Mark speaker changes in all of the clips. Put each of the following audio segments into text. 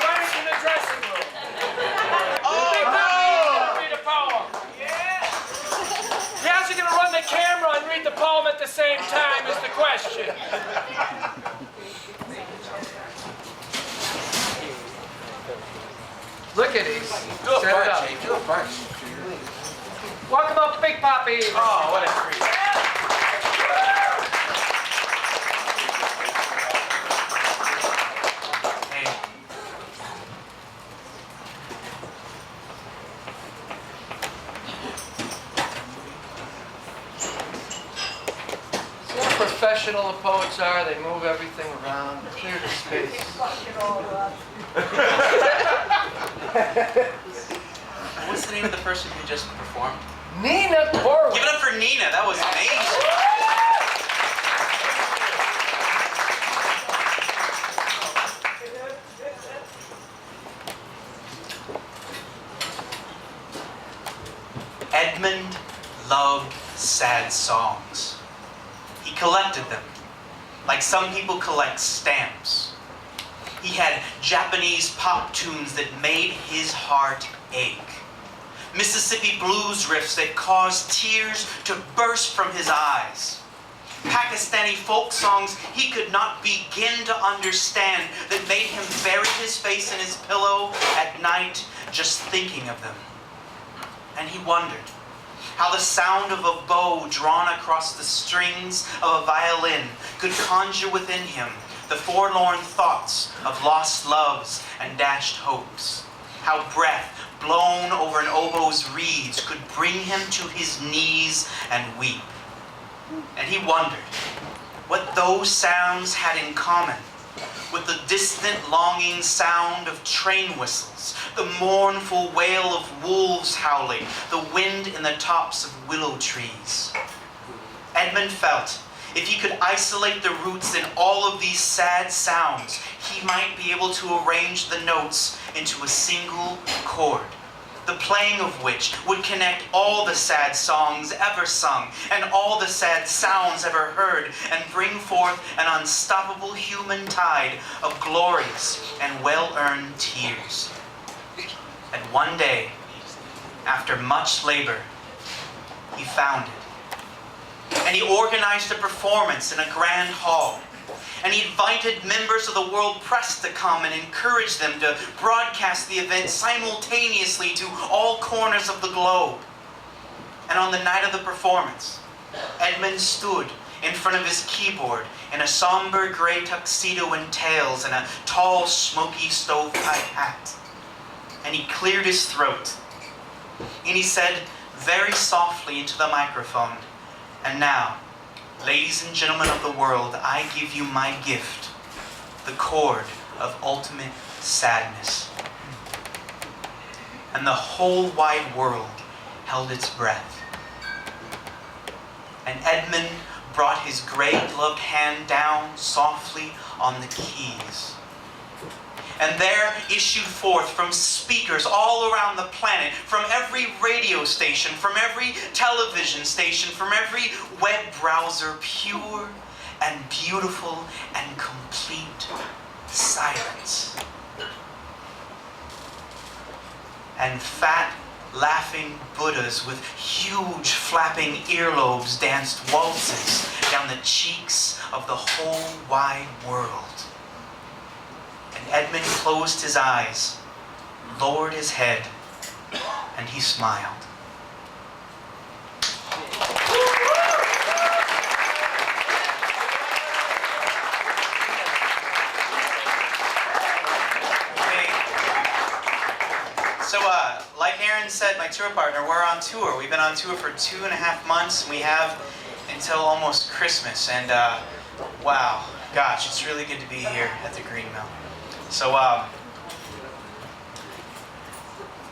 Speaker 1: Right in the dressing room.
Speaker 2: Oh,
Speaker 1: Read a poem. How's he going to run the camera and read the poem at the same time is the question. Look at these.
Speaker 2: do a
Speaker 1: Set it up.
Speaker 2: bunch, do a bunch.
Speaker 1: Welcome up, Big Poppy.
Speaker 2: Oh, what a treat. Hey.
Speaker 1: See how professional the poets are? They move everything around, clear the space.
Speaker 2: What's the name of the person who just performed?
Speaker 1: Nina Corwin.
Speaker 2: Give it up for Nina. That was amazing. Edmund loved sad songs. He collected them, like some people collect stamps. He had Japanese pop tunes that made his heart ache. Mississippi blues riffs that caused tears to burst from his eyes. Pakistani folk songs he could not begin to understand that made him bury his face in his pillow at night just thinking of them. And he wondered how the sound of a bow drawn across the strings of a violin could conjure within him the forlorn thoughts of lost loves and dashed hopes. How breath blown over an oboe's reeds could bring him to his knees and weep. And he wondered what those sounds had in common with the distant longing sound of train whistles, the mournful wail of wolves howling, the wind in the tops of willow trees. Edmund felt if he could isolate the roots in all of these sad sounds, he might be able to arrange the notes into a single chord, the playing of which would connect all the sad songs ever sung and all the sad sounds ever heard and bring forth an unstoppable human tide of glorious and well-earned tears. And one day, after much labor, he found it. And he organized a performance in a grand hall. And he invited members of the world press to come and encouraged them to broadcast the event simultaneously to all corners of the globe. And on the night of the performance, Edmund stood in front of his keyboard in a somber gray tuxedo and tails and a tall, smoky stovepipe hat. And he cleared his throat. And he said very softly into the microphone, "And now, ladies and gentlemen of the world, I give you my gift, the chord of ultimate sadness." And the whole wide world held its breath. And Edmund brought his gray-gloved hand down softly on the keys. And there issued forth from speakers all around the planet, from every radio station, from every television station, from every web browser, pure and beautiful and complete silence. And fat, laughing Buddhas with huge flapping earlobes danced waltzes down the cheeks of the whole wide world. And Edmund closed his eyes, lowered his head, and he smiled. Okay. So, like Erin said, my tour partner, we're on tour. We've been on tour for 2.5 months, and we have until almost Christmas. And wow, gosh, it's really good to be here at the Green Mill. So,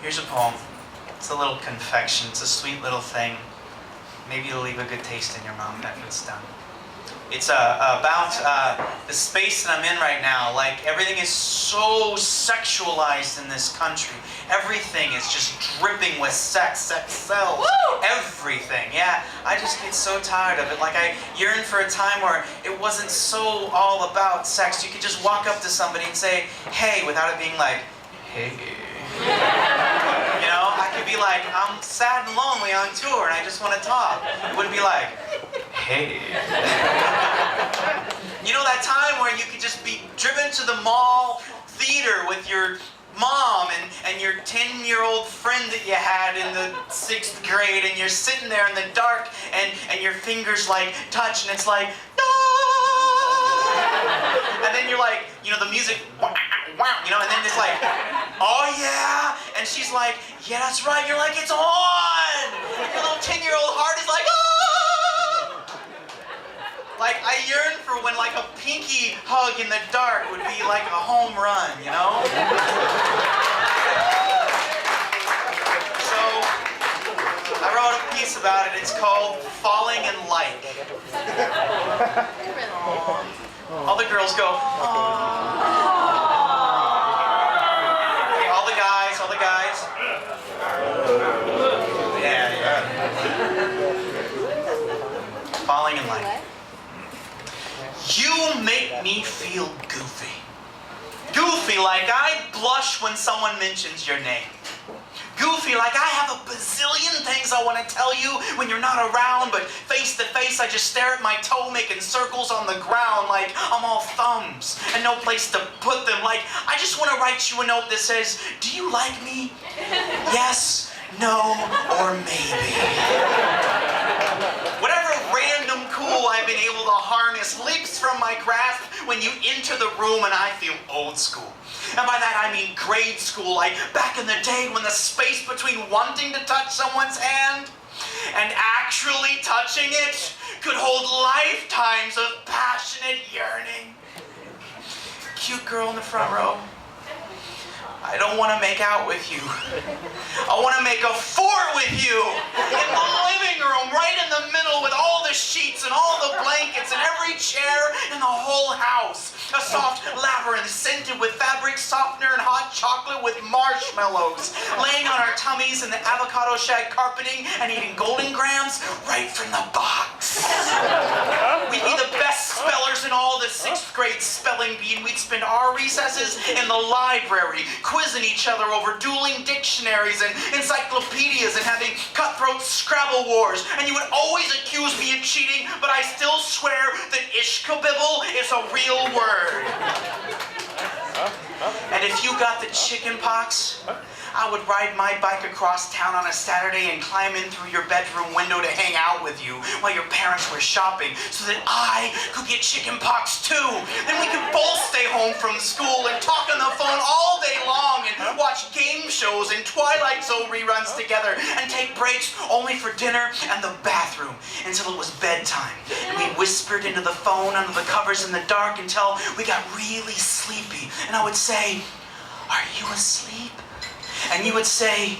Speaker 2: here's a poem. It's a little confection. It's a sweet little thing. Maybe it'll leave a good taste in your mouth after it's done. It's about the space that I'm in right now. Like, everything is so sexualized in this country. Everything is just dripping with sex. Sex sells.
Speaker 3: Woo!
Speaker 2: Everything. Yeah, I just get so tired of it. Like, I yearn for a time where it wasn't so all about sex. You could just walk up to somebody and say, hey, without it being like, hey. You know, I could be like, I'm sad and lonely on tour and I just want to talk. It wouldn't be like, hey. You know that time where you could just be driven to the mall theater with your mom and your 10-year-old friend that you had in the 6th grade, and you're sitting there in the dark and your fingers like touch and it's like, no! And then you're like, you know, the music, you know, and then it's like, oh yeah, and she's like, yeah, that's right. You're like, it's on. And your little 10-year-old heart is like, oh. Like, I yearn for when like a pinky hug in the dark would be like a home run, you know? So, I wrote a piece about it. It's called Falling in Like. All the girls go, aww. Okay, all the guys. Yeah. Falling in Like. You make me feel goofy. Goofy like I blush when someone mentions your name. Goofy like I have a bazillion things I want to tell you when you're not around, but face to face I just stare at my toe making circles on the ground like I'm all thumbs and no place to put them. Like I just want to write you a note that says, do you like me? Yes, no, or maybe. Whatever random cool I've been able to harness leaps from my grasp when you enter the room and I feel old school. And by that I mean grade school, like back in the day when the space between wanting to touch someone's hand and actually touching it could hold lifetimes of passionate yearning. Cute girl in the front row. I don't want to make out with you. I want to make a fort with you in the living room, right in the middle with all the sheets and all the blankets and every chair in the whole house. A soft labyrinth scented with fabric softener and hot chocolate with marshmallows. Laying on our tummies in the avocado shag carpeting and eating golden grams right from the box. We'd be the best spellers in all the 6th grade spelling bee, and we'd spend our recesses in the library, quizzing each other over dueling dictionaries and encyclopedias and having cutthroat Scrabble wars. And you would always accuse me of cheating, but I still swear that ishkabibble is a real word. And if you got the chicken pox, I would ride my bike across town on a Saturday and climb in through your bedroom window to hang out with you while your parents were shopping so that I could get chicken pox too. Then we could both stay home from school and talk on the phone all day long and watch game shows and Twilight Zone reruns together and take breaks only for dinner and the bathroom until it was bedtime. And we whispered into the phone under the covers in the dark until we got really sleepy. And I would say, "Are you asleep?" And you would say,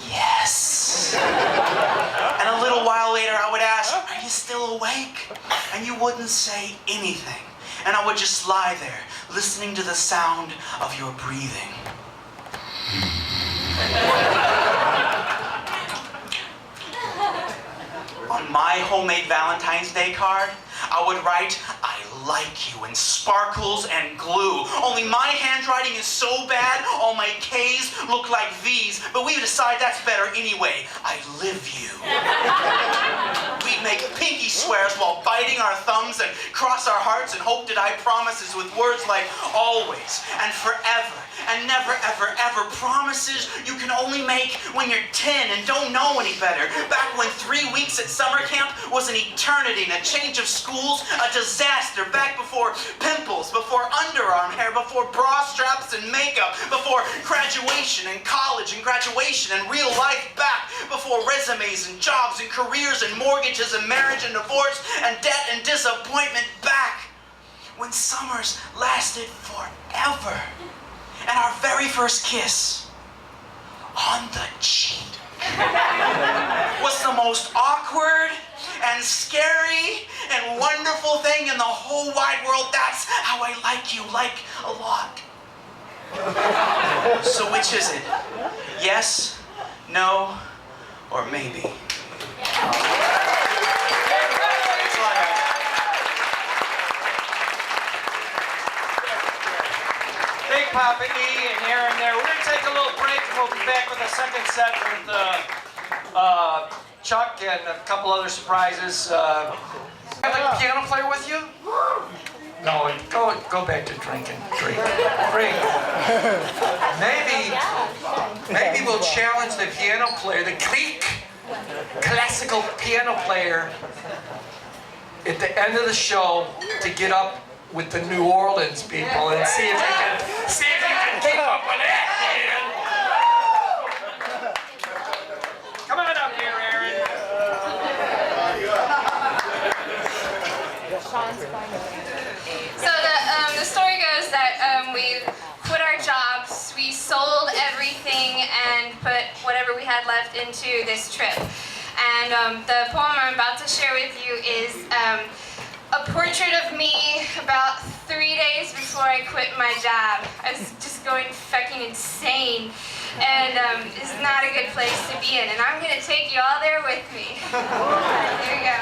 Speaker 2: yes. And a little while later I would ask, are you still awake? And you wouldn't say anything. And I would just lie there, listening to the sound of your breathing. On my homemade Valentine's Day card, I would write, I like you, in sparkles and glue. Only my handwriting is so bad, all my K's look like V's, but we decide that's better anyway. I live you. We'd make pinky swears while biting our thumbs and cross our hearts and hope to die promises with words like always and forever and never ever ever, promises you can only make when you're 10 and don't know any better. Back when 3 weeks at summer camp was an eternity and a change of schools a disaster. Back before pimples, before underarm hair, before bra straps and makeup, before graduation and college and graduation and real life, back before resumes and jobs and careers and mortgages and marriage and divorce and debt and disappointment, back when summers lasted forever. And our very first kiss on the cheek was the most awkward and scary and wonderful thing in the whole wide world. That's how I like you, like a lot. So which is it? Yes, no, or maybe?
Speaker 3: Big Papa E and Erin there. We're going to take a little break and we'll be back with a second set with Chuck and a couple other surprises.
Speaker 1: Have a piano player with you?
Speaker 3: No,
Speaker 1: Go back to drinking. Drink. Maybe we'll challenge the piano player, the Greek classical piano player, at the end of the show to get up with the New Orleans people and see if you can keep up with that, man.
Speaker 3: come on up here, Erin.
Speaker 4: So the story goes that we quit our jobs, we sold everything and put whatever we had left into this trip. And the poem I'm about to share with you is a portrait of me about 3 days before I quit my job. I was just going fucking insane. And it's not a good place to be in. And I'm gonna take you all there with me. Here we go.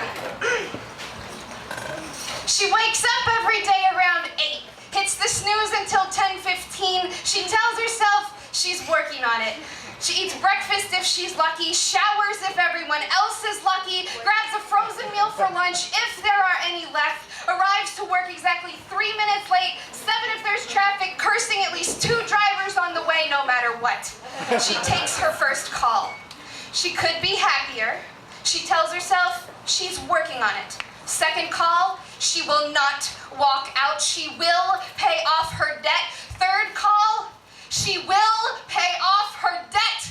Speaker 4: She wakes up every day around 8, hits the snooze until 10:15. She tells herself she's working on it. She eats breakfast if she's lucky, showers if everyone else is lucky, grabs a frozen meal for lunch if there are any left, arrives to work exactly 3 minutes late, 7 if there's traffic, cursing at least 2 drivers on the way no matter what. She takes her first call. She could be happier. She tells herself she's working on it. Second call, she will not walk out. She will pay off her debt. Third call, she will pay off her debt.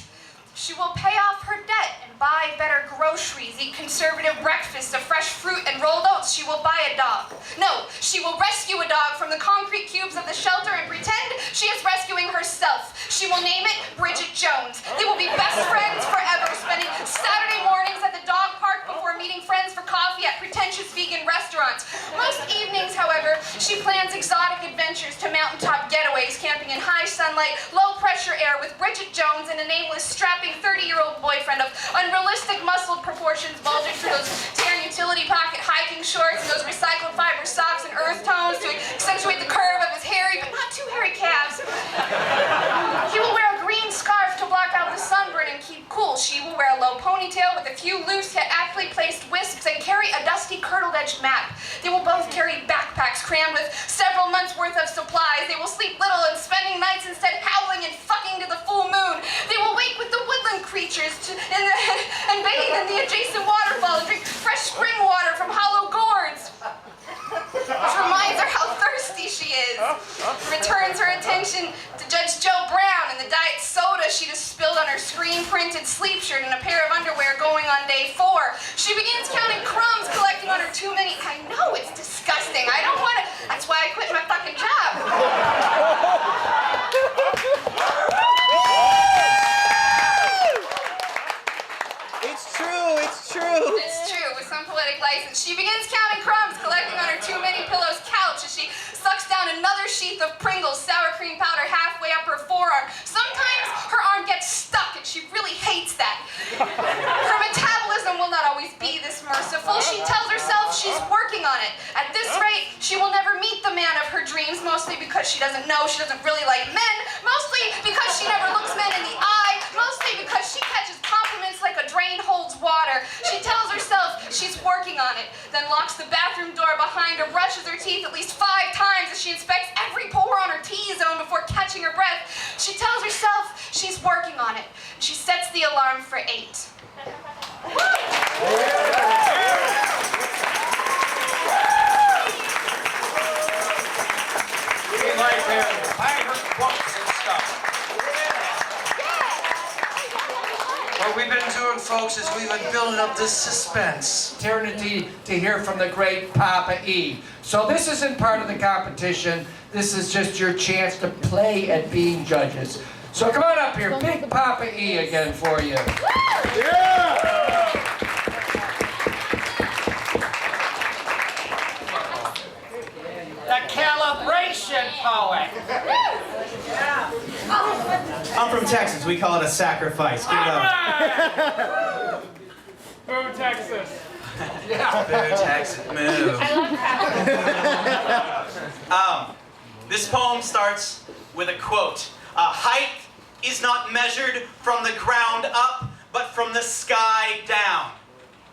Speaker 4: She will pay off her debt and buy better groceries, eat conservative breakfast of fresh fruit and rolled oats. She will buy a dog. No, she will rescue a dog from the concrete cubes of the shelter and pretend she is rescuing herself. She will name it Bridget Jones. They will be best friends forever, spending Saturday mornings at the dog park before meeting friends for coffee at pretentious vegan restaurants. Most evenings, however, she plans exotic adventures to mountaintop getaways, camping in high sunlight, low-pressure air with Bridget Jones and a nameless, strapping 30-year-old boyfriend of unrealistic muscled proportions bulging through those tan utility pocket hiking shorts and those recycled fiber socks and earth tones to accentuate the curve of his hairy, but not too hairy calves. He will wear a green scarf to block out the sunburn and keep cool. She will wear a low ponytail with a few loose yet aptly placed wisps and carry a dusty curdled-edged map. They will both carry backpacks crammed with several months' worth of supplies. They will sleep little and spending nights instead howling and fucking to the full moon. They will wake with the woodland creatures and bathe in the adjacent waterfall and drink fresh spring water from hollow gourds. Which reminds her how thirsty she is. Returns her attention to Judge Joe Brown and the diet soda she just spilled on her screen-printed sleep shirt and a pair of underwear going on day 4. She begins counting crumbs collecting on her too many. I know, it's disgusting. I don't want to. That's why I quit my fucking job.
Speaker 5: It's true, it's true.
Speaker 4: It's true, with some poetic license. She begins counting crumbs collecting on her too many pillows couch as she sucks down another sheath of Pringles sour cream powder halfway up her forearm. Sometimes her arm gets stuck and she really hates that. Her metabolism will not always be this merciful. She tells herself she's working on it. At this rate, she will never meet the man of her dreams, mostly because she doesn't know she doesn't really like men, mostly because she never looks men in the eye, mostly because she catches compliments like a drain holds water. She tells herself she's working on it, then locks the bathroom door behind her, brushes her teeth at least 5 times as she inspects every pore on her T-zone before catching her breath. She tells herself she's working on it. She sets the alarm for 8.
Speaker 3: We like their vibrant quotes and stuff.
Speaker 1: What we've been doing, folks, is we've been building up this suspense. Eternity to hear from the great Papa E. So this isn't part of the competition. This is just your chance to play at being judges. So come on up here, Big Papa E again for you.
Speaker 5: Yeah! I'm from Texas. We call it a sacrifice. Give it up.
Speaker 3: Boo, Texas.
Speaker 2: Boo, Texas, move.
Speaker 4: I love that.
Speaker 2: This poem starts with a quote. Height is not measured from the ground up, but from the sky down.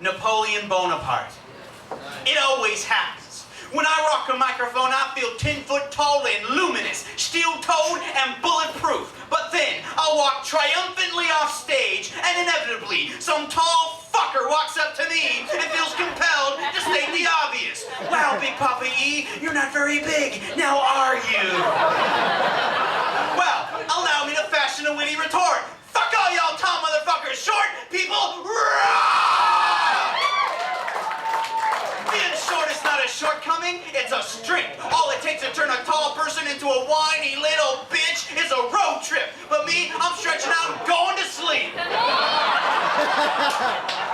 Speaker 2: Napoleon Bonaparte. It always happens. When I rock a microphone, I feel 10 foot tall and luminous, steel-toed and bulletproof. But then, I'll walk triumphantly off stage, and inevitably, some tall fucker walks up to me and feels compelled to state the obvious. Wow, Big Papa E, you're not very big. Now are you? Well, allow me to fashion a witty retort. Fuck all y'all tall motherfuckers, short people, being short is not a shortcoming, it's a strength. All it takes to turn a tall person into a whiny little bitch is a road trip. But me, I'm stretching out and going to sleep.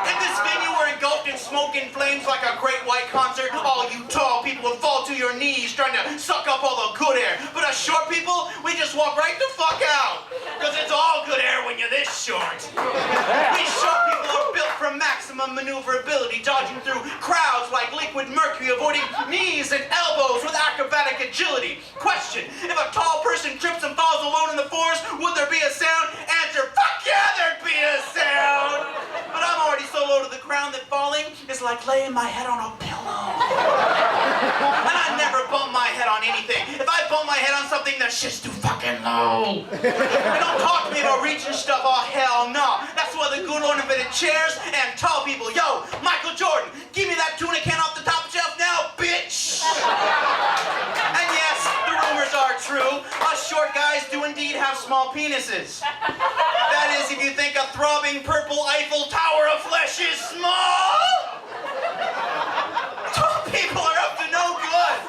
Speaker 2: If this venue were engulfed in smoke and flames like a great white concert, all you tall people would fall to your knees trying to suck up all the good air. But us short people, we just walk right the fuck out. Because it's all good air when you're this short. We short people are built for maximum maneuverability, dodging through crowds like liquid mercury, avoiding knees and elbows with acrobatic agility. Question, if a tall person trips and falls alone in the forest, would there be a sound? Answer, fuck yeah, there'd be a sound. But I'm already so low to the ground that falling is like laying my head on a pillow. And I never bump my head on anything. If I bump my head on something, that shit's too fucking low. And don't talk to me about reaching stuff, oh hell no. That's why the good ornamented chairs and tall people. Yo, Michael Jordan, give me that tuna can off the top shelf now, bitch. And yes, the rumors are true. Us short guys do indeed have small penises. That is, if you think a throbbing purple Eiffel Tower of flesh is small. Tall people are up to no good.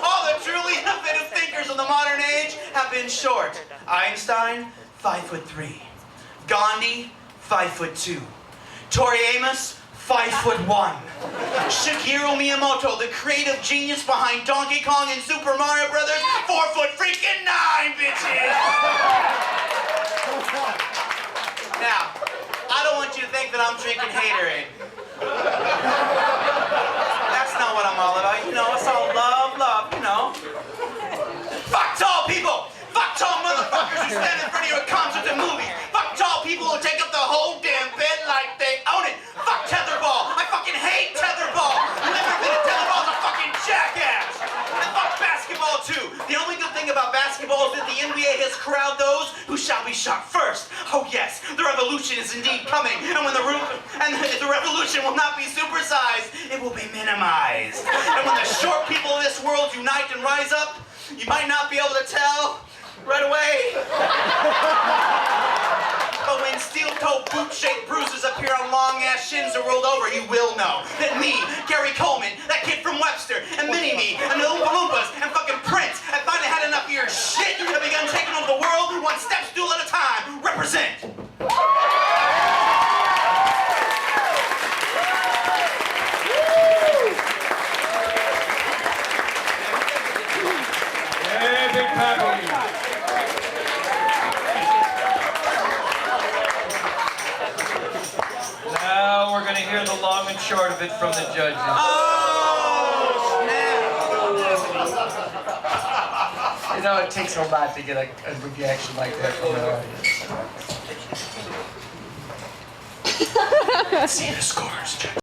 Speaker 2: All the truly innovative thinkers of the modern age have been short. Einstein, 5'3". Gandhi, 5'2". Tori Amos, 5'1". Shigeru Miyamoto, the creative genius behind Donkey Kong and Super Mario Brothers, 4'9", bitches! Now, I don't want you to think that I'm drinking haterade. That's not what I'm all about, you know, it's all love, you know. Fuck tall people! Fuck tall motherfuckers who stand in front of you at concerts and movies! Fuck tall people who take up the whole damn bed like they own it! Fuck tetherball! I fucking hate tetherball! Whoever invented tetherball is a fucking jackass! And fuck basketball too! The only good thing about basketball is that the NBA has corralled those who shall be shot first. Oh yes, the revolution is indeed coming, and when the revolution will not be supersized, it will be minimized. And when the short people of this world unite and rise up, you might not be able to tell right away. But when steel-toed, boot-shaped bruises appear on long-ass shins that rolled over, you will know that me, Gary Coleman, that kid from Webster, and Mini-Me, and the Oompa Loompas, and fucking Prince have finally had enough of your shit and begun taking over the world one step stool at a time. Represent!
Speaker 3: Hey, Big Papa.
Speaker 1: Now we're going to hear the long and short of it from the judges.
Speaker 2: Oh, snap!
Speaker 1: You know, it takes a lot to get a reaction like that from the audience. See the scores, Judge.